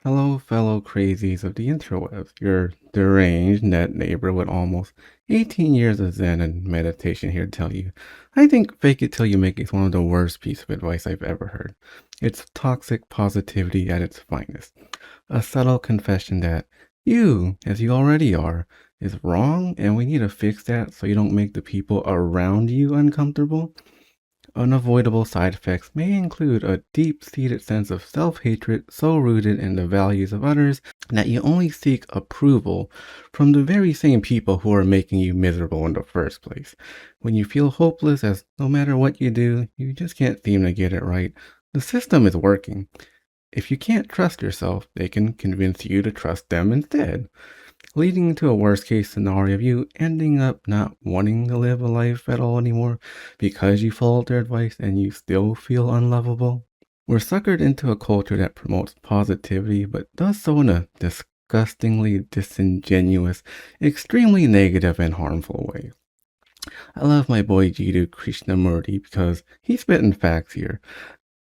Hello, fellow crazies of the interwebs. Your deranged net neighbor with almost 18 years of Zen and meditation here to tell you. I think fake it till you make it is one of the worst pieces of advice I've ever heard. It's toxic positivity at its finest. A subtle confession that you, as you already are, is wrong and we need to fix that so you don't make the people around you uncomfortable. Unavoidable side effects may include a deep-seated sense of self-hatred so rooted in the values of others that you only seek approval from the very same people who are making you miserable in the first place. When you feel hopeless as no matter what you do, you just can't seem to get it right, the system is working. If you can't trust yourself, they can convince you to trust them instead, leading to a worst case scenario of you ending up not wanting to live a life at all anymore because you followed their advice and you still feel unlovable. We're suckered into a culture that promotes positivity but does so in a disgustingly disingenuous, extremely negative and harmful way. I love my boy Jiddu Krishnamurti because he's spitting facts here.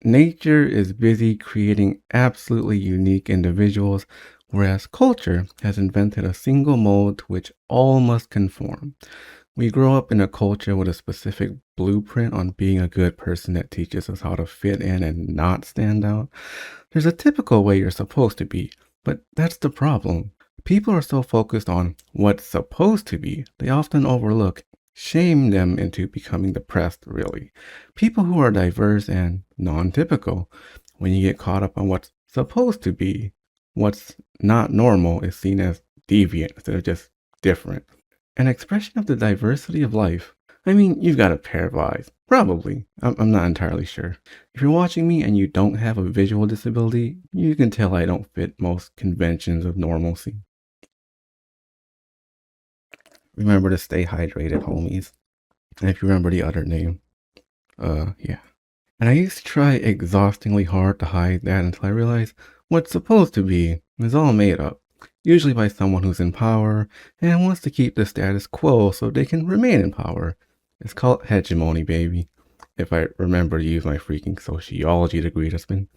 Nature is busy creating absolutely unique individuals, whereas culture has invented a single mold to which all must conform. We grow up in a culture with a specific blueprint on being a good person that teaches us how to fit in and not stand out. There's a typical way you're supposed to be, but that's the problem. People are so focused on what's supposed to be, they often overlook shame them into becoming depressed, really. People who are diverse and non-typical, when you get caught up on what's supposed to be, what's not normal is seen as deviant instead of just different. An expression of the diversity of life. I mean, you've got a pair of eyes. Probably. I'm not entirely sure. If you're watching me and you don't have a visual disability, you can tell I don't fit most conventions of normalcy. Remember to stay hydrated, homies. And if you remember the other name, yeah. And I used to try exhaustingly hard to hide that until I realized what's supposed to be is all made up, usually by someone who's in power and wants to keep the status quo so they can remain in power. It's called hegemony, baby. If I remember to use my freaking sociology degree that's been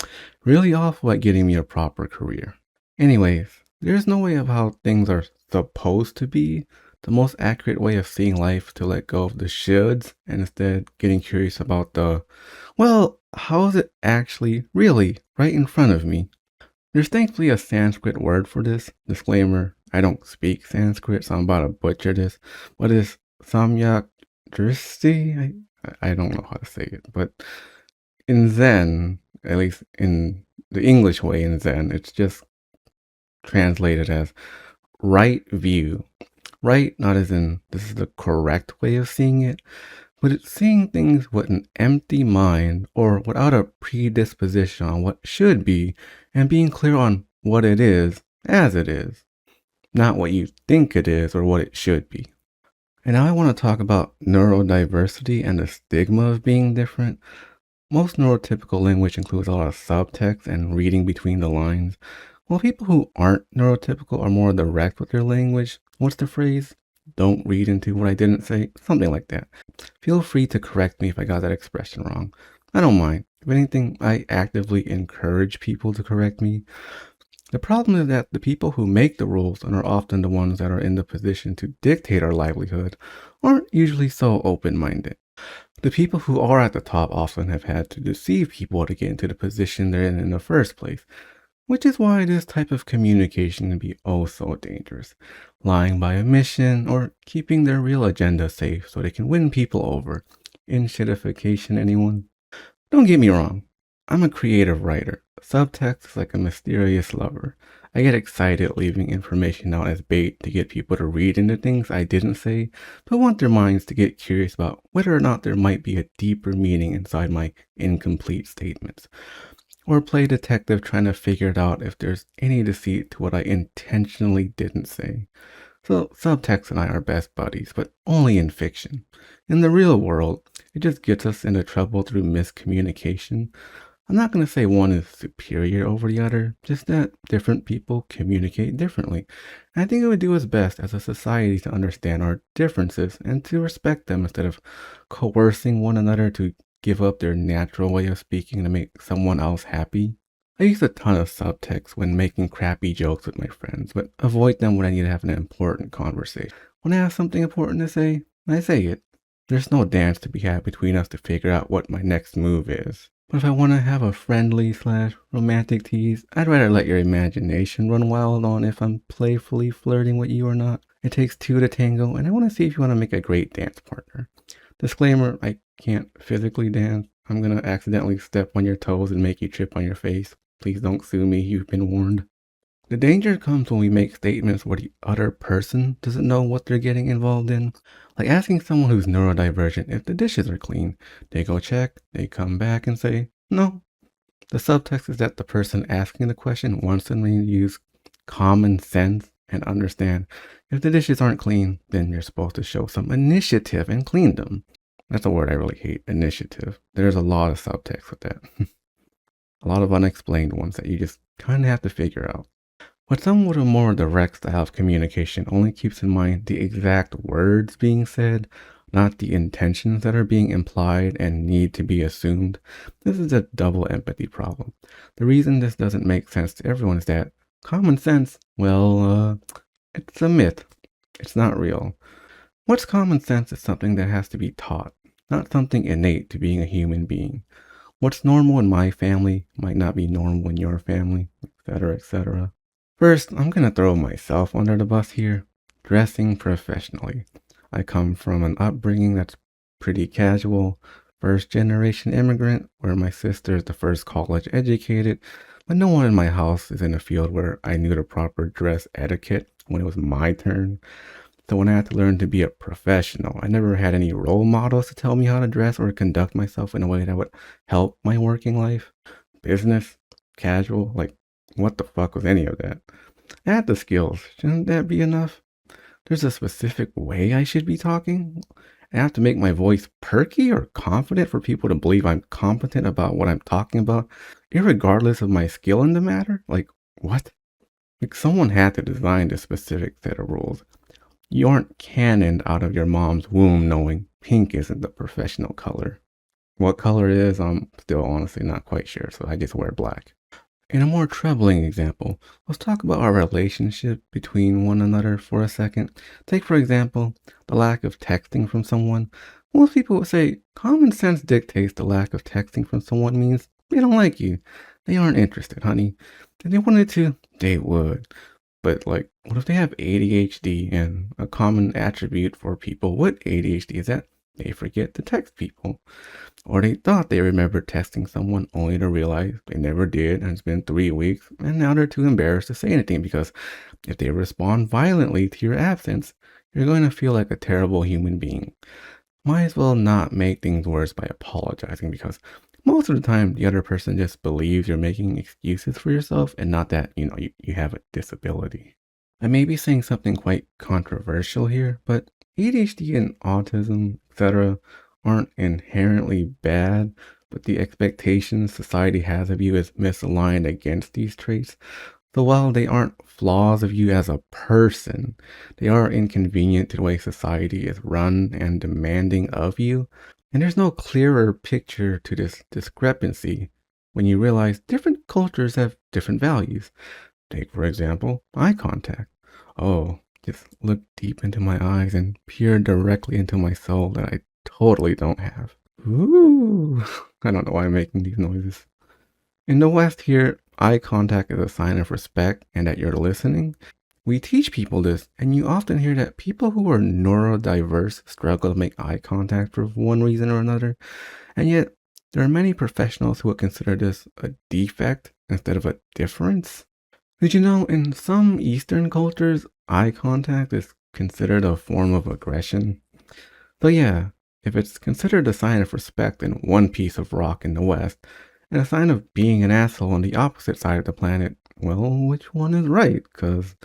really awful at getting me a proper career. Anyways, there's no way of how things are supposed to be. The most accurate way of seeing life is to let go of the shoulds and instead getting curious about the, well, how is it actually really right in front of me? There's thankfully a Sanskrit word for this. Disclaimer, I don't speak Sanskrit, so I'm about to butcher this. What is samyak dristi? I don't know how to say it, but in Zen, at least in the English way in Zen, it's just translated as right view. Right, not as in this is the correct way of seeing it, but it's seeing things with an empty mind or without a predisposition on what should be and being clear on what it is as it is, not what you think it is or what it should be. And now I want to talk about neurodiversity and the stigma of being different. Most neurotypical language includes a lot of subtext and reading between the lines, while people who aren't neurotypical are more direct with their language. What's the phrase? Don't read into what I didn't say. Something like that. Feel free to correct me if I got that expression wrong. I don't mind. If anything, I actively encourage people to correct me. The problem is that the people who make the rules and are often the ones that are in the position to dictate our livelihood aren't usually so open-minded. The people who are at the top often have had to deceive people to get into the position they're in the first place, which is why this type of communication can be oh so dangerous. Lying by omission or keeping their real agenda safe so they can win people over. Inshitification, anyone? Don't get me wrong. I'm a creative writer. Subtext is like a mysterious lover. I get excited leaving information out as bait to get people to read into things I didn't say, but want their minds to get curious about whether or not there might be a deeper meaning inside my incomplete statements. Or play detective trying to figure it out if there's any deceit to what I intentionally didn't say. So subtext and I are best buddies, but only in fiction. In the real world, it just gets us into trouble through miscommunication. I'm not going to say one is superior over the other, just that different people communicate differently. And I think it would do us best as a society to understand our differences and to respect them instead of coercing one another to give up their natural way of speaking to make someone else happy. I use a ton of subtext when making crappy jokes with my friends, but avoid them when I need to have an important conversation. When I have something important to say, I say it. There's no dance to be had between us to figure out what my next move is. But if I want to have a friendly slash romantic tease, I'd rather let your imagination run wild on if I'm playfully flirting with you or not. It takes two to tango, and I want to see if you want to make a great dance partner. Disclaimer, I can't physically dance. I'm gonna accidentally step on your toes and make you trip on your face. Please don't sue me, you've been warned. The danger comes when we make statements where the other person doesn't know what they're getting involved in. Like asking someone who's neurodivergent if the dishes are clean. They go check, they come back and say, no. The subtext is that the person asking the question wants them to use common sense and understand if the dishes aren't clean, then you're supposed to show some initiative and clean them. That's a word I really hate, initiative. There's a lot of subtext with that. A lot of unexplained ones that you just kind of have to figure out. But some with a more direct style of communication only keeps in mind the exact words being said, not the intentions that are being implied and need to be assumed. This is a double empathy problem. The reason this doesn't make sense to everyone is that common sense, well, it's a myth. It's not real. What's common sense is something that has to be taught, not something innate to being a human being. What's normal in my family might not be normal in your family, etc., etc. First, I'm gonna throw myself under the bus here. Dressing professionally. I come from an upbringing that's pretty casual. First generation immigrant, where my sister is the first college educated, but no one in my house is in a field where I knew the proper dress etiquette when it was my turn. So when I had to learn to be a professional, I never had any role models to tell me how to dress or conduct myself in a way that would help my working life. Business, casual, like what the fuck was any of that? I had the skills. Shouldn't that be enough? There's a specific way I should be talking. I have to make my voice perky or confident for people to believe I'm competent about what I'm talking about, irregardless of my skill in the matter? Like, what? Like, someone had to design this specific set of rules. You aren't cannoned out of your mom's womb knowing pink isn't the professional color. What color it is, I'm still honestly not quite sure, so I just wear black. In a more troubling example, let's talk about our relationship between one another for a second. Take, for example, the lack of texting from someone. Most people would say common sense dictates the lack of texting from someone means they don't like you. They aren't interested, honey. If they wanted to, they would. But like, what if they have ADHD, and a common attribute for people with ADHD is that they forget to text people? Or they thought they remembered texting someone only to realize they never did, and it's been 3 weeks, and now they're too embarrassed to say anything because if they respond violently to your absence, you're going to feel like a terrible human being. Might as well not make things worse by apologizing because most of the time the other person just believes you're making excuses for yourself and not that, you have a disability. I may be saying something quite controversial here, but ADHD and autism, etc., aren't inherently bad, but the expectations society has of you is misaligned against these traits. So while they aren't flaws of you as a person, they are inconvenient to the way society is run and demanding of you. And there's no clearer picture to this discrepancy when you realize different cultures have different values. Take, for example, eye contact. Oh, just look deep into my eyes and peer directly into my soul that I totally don't have. Ooh, I don't know why I'm making these noises. In the West here, eye contact is a sign of respect and that you're listening. We teach people this, and you often hear that people who are neurodiverse struggle to make eye contact for one reason or another, and yet there are many professionals who would consider this a defect instead of a difference. Did you know in some Eastern cultures, eye contact is considered a form of aggression? So yeah, if it's considered a sign of respect in one piece of rock in the West, and a sign of being an asshole on the opposite side of the planet, well, which one is right? Because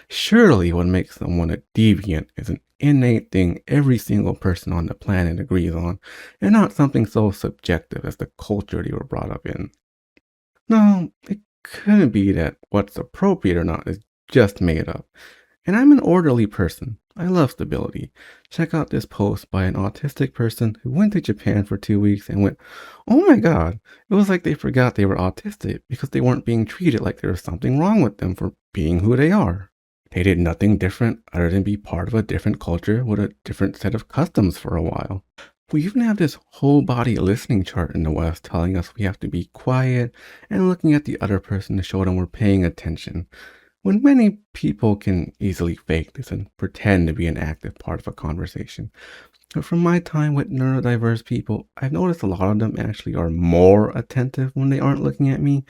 surely what makes someone a deviant is an innate thing every single person on the planet agrees on, and not something so subjective as the culture they were brought up in. No, it couldn't be that what's appropriate or not is just made up. And I'm an orderly person. I love stability. Check out this post by an autistic person who went to Japan for 2 weeks and went, oh my god, it was like they forgot they were autistic because they weren't being treated like there was something wrong with them for being who they are. They did nothing different other than be part of a different culture with a different set of customs for a while. We even have this whole body listening chart in the West telling us we have to be quiet and looking at the other person to show them we're paying attention, when many people can easily fake this and pretend to be an active part of a conversation. But from my time with neurodiverse people, I've noticed a lot of them actually are more attentive when they aren't looking at me,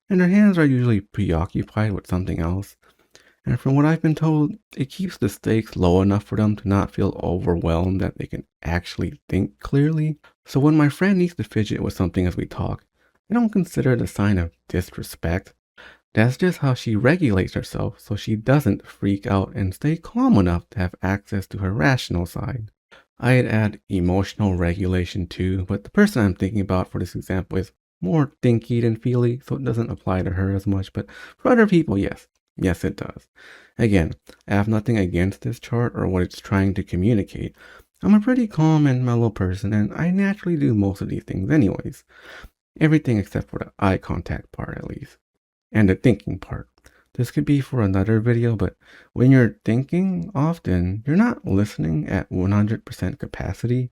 and their hands are usually preoccupied with something else. And from what I've been told, it keeps the stakes low enough for them to not feel overwhelmed that they can actually think clearly. So when my friend needs to fidget with something as we talk, I don't consider it a sign of disrespect. That's just how she regulates herself so she doesn't freak out and stay calm enough to have access to her rational side. I'd add emotional regulation too, but the person I'm thinking about for this example is more thinky than feely, so it doesn't apply to her as much, but for other people, yes. Yes, it does. Again, I have nothing against this chart or what it's trying to communicate. I'm a pretty calm and mellow person, and I naturally do most of these things anyways. Everything except for the eye contact part, at least. And the thinking part. This could be for another video, but when you're thinking, often, you're not listening at 100% capacity.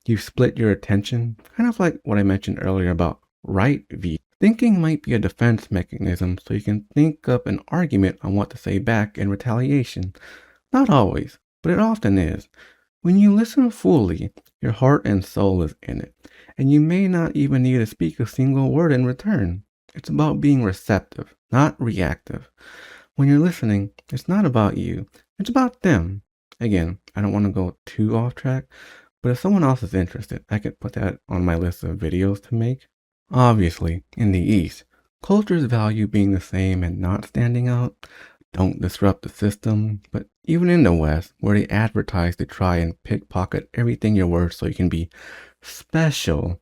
You split your attention, kind of like what I mentioned earlier about right view. Thinking might be a defense mechanism so you can think up an argument on what to say back in retaliation. Not always, but it often is. When you listen fully, your heart and soul is in it, and you may not even need to speak a single word in return. It's about being receptive, not reactive. When you're listening, it's not about you, it's about them. Again, I don't want to go too off track, but if someone else is interested, I could put that on my list of videos to make. Obviously, in the East, cultures value being the same and not standing out. Don't disrupt the system. But even in the West, where they advertise to try and pickpocket everything you're worth so you can be special,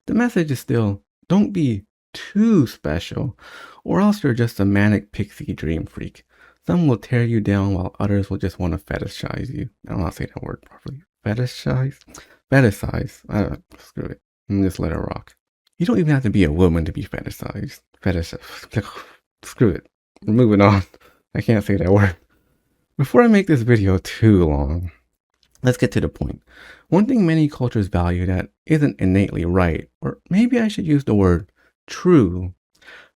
the message is still, don't be too special, or else you're just a manic pixie dream freak. Some will tear you down while others will just want to fetishize you. I don't know how to say that word properly. Fetishize? Fetishize. Screw it. Just let it rock. You don't even have to be a woman to be fetishized. Screw it. We're moving on. I can't say that word. Before I make this video too long, let's get to the point. One thing many cultures value that isn't innately right, or maybe I should use the word true.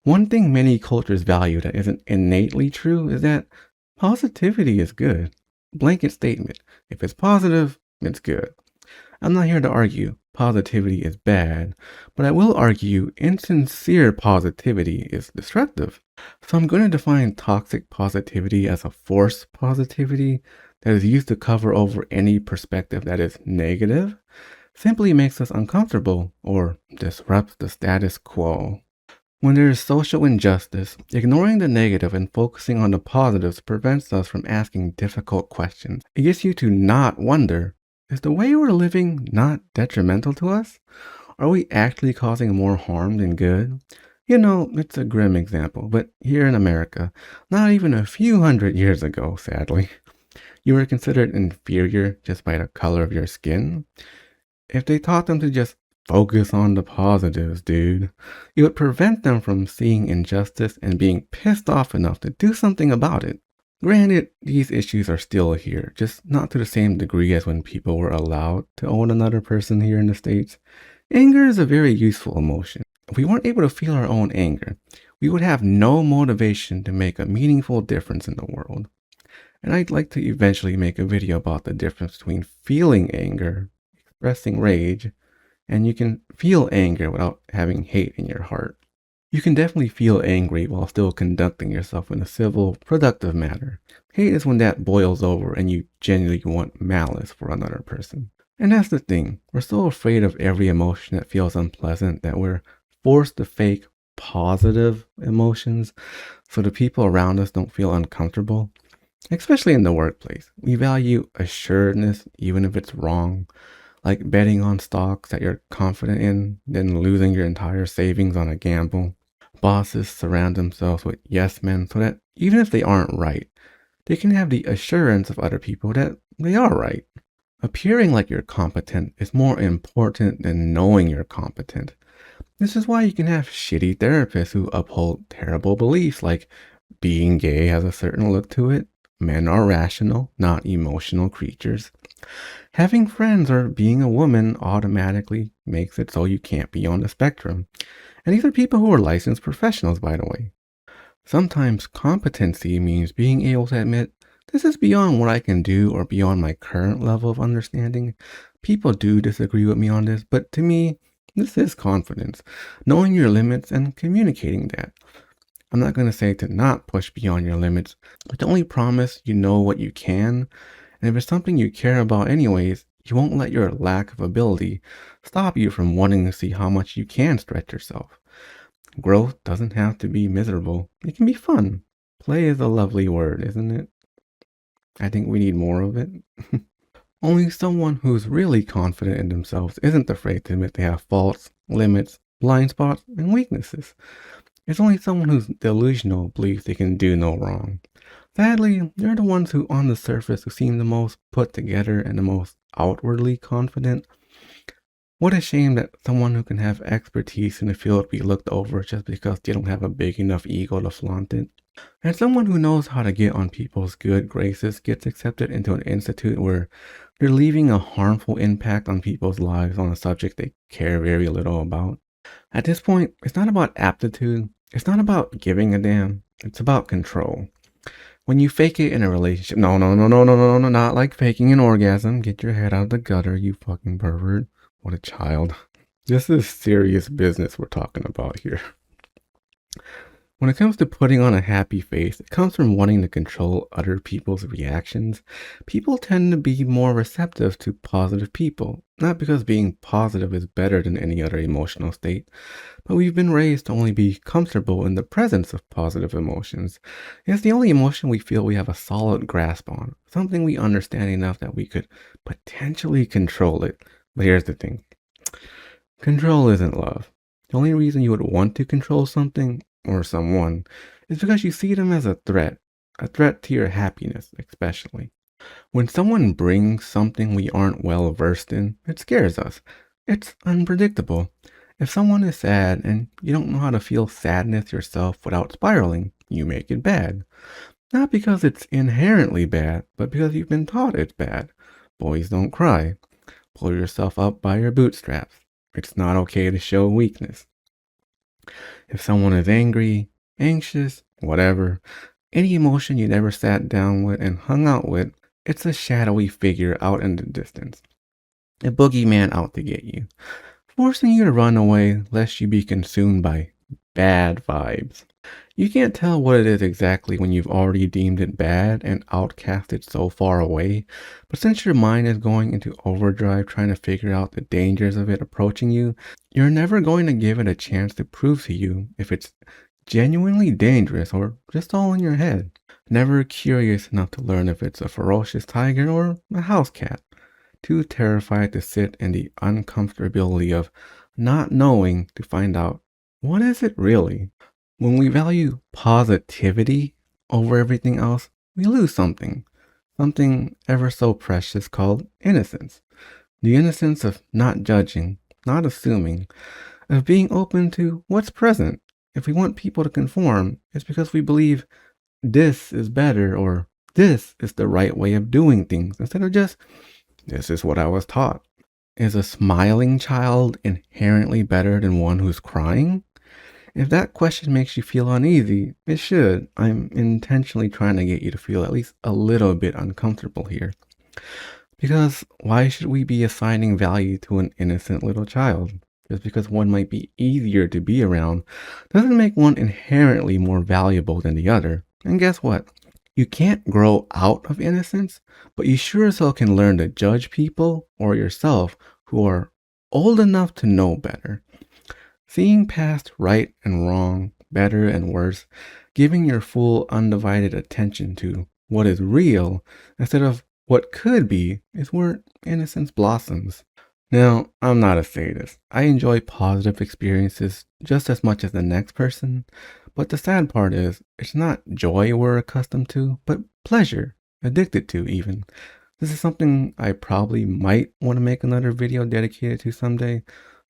One thing many cultures value that isn't innately true is that positivity is good. Blanket statement. If it's positive, it's good. I'm not here to argue positivity is bad, but I will argue insincere positivity is destructive. So I'm going to define toxic positivity as a forced positivity that is used to cover over any perspective that is negative, simply makes us uncomfortable, or disrupts the status quo. When there is social injustice, ignoring the negative and focusing on the positives prevents us from asking difficult questions. It gets you to not wonder, is the way we're living not detrimental to us? Are we actually causing more harm than good? You know, it's a grim example, but here in America, not even a few hundred years ago, sadly, you were considered inferior just by the color of your skin. If they taught them to just focus on the positives, dude, it would prevent them from seeing injustice and being pissed off enough to do something about it. Granted, these issues are still here, just not to the same degree as when people were allowed to own another person here in the States. Anger is a very useful emotion. If we weren't able to feel our own anger, we would have no motivation to make a meaningful difference in the world. And I'd like to eventually make a video about the difference between feeling anger, expressing rage, and you can feel anger without having hate in your heart. You can definitely feel angry while still conducting yourself in a civil, productive manner. Hate is when that boils over and you genuinely want malice for another person. And that's the thing, we're so afraid of every emotion that feels unpleasant that we're forced to fake positive emotions so the people around us don't feel uncomfortable. Especially in the workplace, we value assuredness even if it's wrong, like betting on stocks that you're confident in, then losing your entire savings on a gamble. Bosses surround themselves with yes men so that even if they aren't right, They can have the assurance of other people that they are right. Appearing like you're competent is more important than knowing you're competent. This is why you can have shitty therapists who uphold terrible beliefs like being gay has a certain look to it, men are rational, not emotional creatures. Having friends or being a woman automatically makes it so you can't be on the spectrum. And these are people who are licensed professionals, by the way. Sometimes competency means being able to admit, this is beyond what I can do or beyond my current level of understanding. People do disagree with me on this, but to me, this is confidence, knowing your limits and communicating that. I'm not going to say to not push beyond your limits, but to only promise you know what you can. And if it's something you care about anyways, you won't let your lack of ability stop you from wanting to see how much you can stretch yourself. Growth doesn't have to be miserable. It can be fun. Play is a lovely word, isn't it? I think we need more of it. Only someone who's really confident in themselves isn't afraid to admit they have faults, limits, blind spots, and weaknesses. It's only someone who's delusional believes they can do no wrong. Sadly, they're the ones who on the surface who seem the most put together and the most outwardly confident. What a shame that someone who can have expertise in the field be looked over just because they don't have a big enough ego to flaunt it. And someone who knows how to get on people's good graces gets accepted into an institute where they're leaving a harmful impact on people's lives on a subject they care very little about. At this point, it's not about aptitude, it's not about giving a damn, it's about control. When you fake it in a relationship, no, not like faking an orgasm. Get your head out of the gutter, you fucking pervert. What a child. This is serious business we're talking about here. When it comes to putting on a happy face, it comes from wanting to control other people's reactions. People tend to be more receptive to positive people, not because being positive is better than any other emotional state, but we've been raised to only be comfortable in the presence of positive emotions. It's the only emotion we feel we have a solid grasp on, something we understand enough that we could potentially control it. But here's the thing. Control isn't love. The only reason you would want to control something or someone is because you see them as a threat to your happiness, especially. When someone brings something we aren't well versed in, it scares us. It's unpredictable. If someone is sad and you don't know how to feel sadness yourself without spiraling, you make it bad. Not because it's inherently bad, but because you've been taught it's bad. Boys don't cry. Pull yourself up by your bootstraps. It's not okay to show weakness. If someone is angry, anxious, whatever, any emotion you never sat down with and hung out with, it's a shadowy figure out in the distance. A boogeyman out to get you, forcing you to run away lest you be consumed by bad vibes. You can't tell what it is exactly when you've already deemed it bad and outcast it so far away, but since your mind is going into overdrive trying to figure out the dangers of it approaching you, you're never going to give it a chance to prove to you if it's genuinely dangerous or just all in your head. Never curious enough to learn if it's a ferocious tiger or a house cat. Too terrified to sit in the uncomfortability of not knowing to find out, what is it really? When we value positivity over everything else, we lose something ever so precious called innocence. The innocence of not judging, not assuming, of being open to what's present. If we want people to conform, it's because we believe this is better or this is the right way of doing things instead of just, this is what I was taught. Is a smiling child inherently better than one who's crying? If that question makes you feel uneasy, it should. I'm intentionally trying to get you to feel at least a little bit uncomfortable here. Because why should we be assigning value to an innocent little child? Just because one might be easier to be around doesn't make one inherently more valuable than the other. And guess what? You can't grow out of innocence, but you sure as hell can learn to judge people or yourself who are old enough to know better. Seeing past right and wrong, better and worse, giving your full undivided attention to what is real instead of what could be is where innocence blossoms. Now, I'm not a sadist. I enjoy positive experiences just as much as the next person, but the sad part is it's not joy we're accustomed to, but pleasure, addicted to even. This is something I probably might want to make another video dedicated to someday.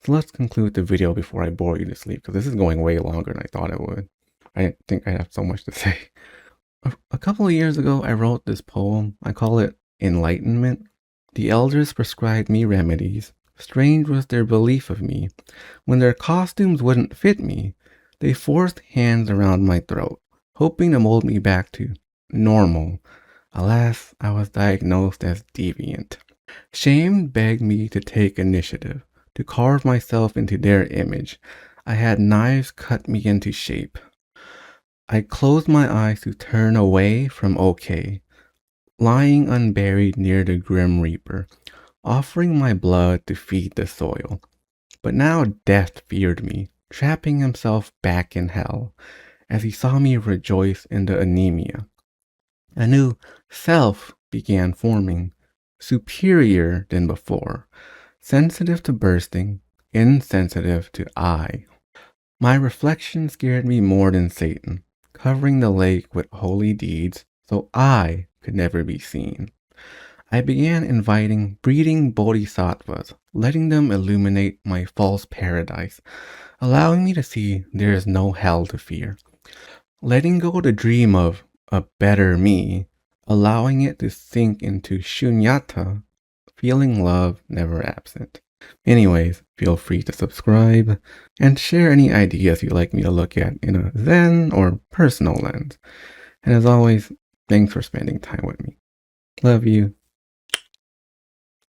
So let's conclude the video before I bore you to sleep, because this is going way longer than I thought it would. I didn't think I'd have so much to say. A couple of years ago, I wrote this poem. I call it Enlightenment. The elders prescribed me remedies. Strange was their belief of me. When their costumes wouldn't fit me, they forced hands around my throat, hoping to mold me back to normal. Alas, I was diagnosed as deviant. Shame begged me to take initiative, to carve myself into their image. I had knives cut me into shape. I closed my eyes to turn away from okay, lying unburied near the grim reaper, offering my blood to feed the soil. But now death feared me, trapping himself back in hell, as he saw me rejoice in the anemia. A new self began forming, superior than before, sensitive to bursting, insensitive to I. My reflection scared me more than Satan, covering the lake with holy deeds so I could never be seen. I began inviting breeding bodhisattvas, letting them illuminate my false paradise, allowing me to see there is no hell to fear. Letting go the dream of a better me, allowing it to sink into shunyata, feeling love never absent. Anyways, feel free to subscribe and share any ideas you'd like me to look at in a Zen or personal lens. And as always, thanks for spending time with me. Love you.